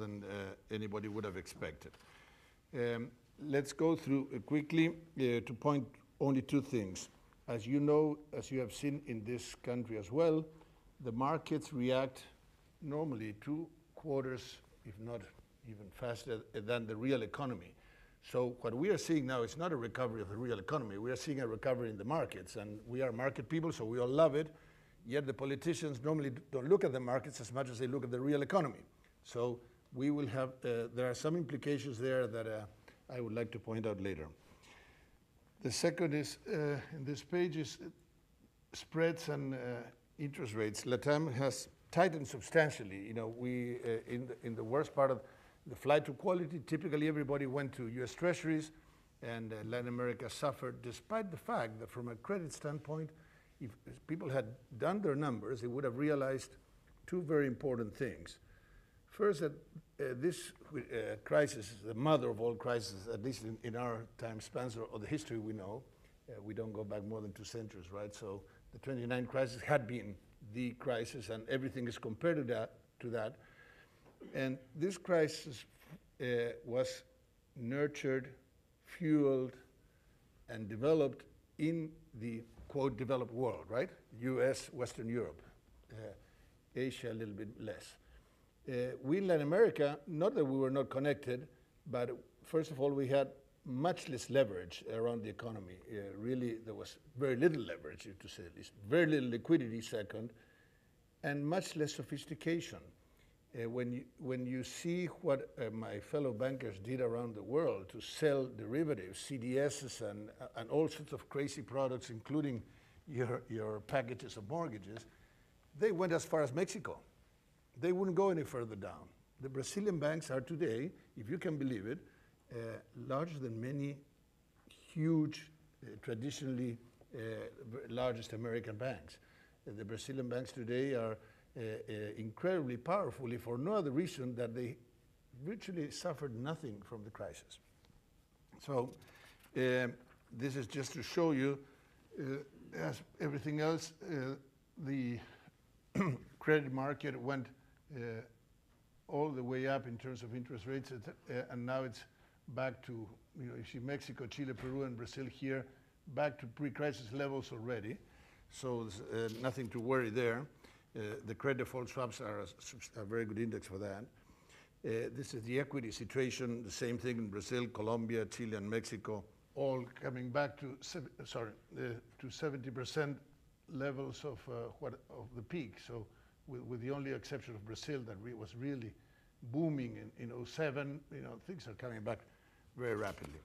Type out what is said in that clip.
than anybody would have expected. Let's go through quickly to point only two things. As you know, as you have seen in this country as well, the markets react normally 2 quarters, if not even faster, than the real economy. So what we are seeing now is not a recovery of the real economy. We are seeing a recovery in the markets, and we are market people, so we all love it. Yet the politicians normally don't look at the markets as much as they look at the real economy. So we will have, there are some implications there that I would like to point out later. The second is, in this page, is spreads and interest rates. LATAM has tightened substantially. You know, we, in the worst part of the flight to quality, typically everybody went to US Treasuries, and Latin America suffered, despite the fact that from a credit standpoint, if people had done their numbers, they would have realized 2 very important things. First, that this crisis is the mother of all crises, at least in our time spans or the history we know. We don't go back more than 2 centuries, right? So the 29 crisis had been the crisis, and everything is compared to that. And this crisis was nurtured, fueled, and developed in the, quote, developed world, right? US, Western Europe, Asia a little bit less. We in Latin America, not that we were not connected, but first of all, we had much less leverage around the economy. Really, there was very little leverage, to say the least. Very little liquidity, second, and much less sophistication. When you see what my fellow bankers did around the world to sell derivatives, CDSs, and all sorts of crazy products, including your packages of mortgages, they went as far as Mexico. They wouldn't go any further down. The Brazilian banks are today, if you can believe it, larger than many huge, traditionally largest American banks. The Brazilian banks today are incredibly powerful, for no other reason that they virtually suffered nothing from the crisis. So this is just to show you, as everything else, the credit market went all the way up in terms of interest rates, and now it's back to, you know, you see Mexico, Chile, Peru, and Brazil here, back to pre-crisis levels already. So there's nothing to worry there. The credit default swaps are a very good index for that. This is the equity situation, the same thing in Brazil, Colombia, Chile, and Mexico, all coming back to 70% levels of the peak. So with the only exception of Brazil that was really booming in 2007, you know, things are coming back very rapidly.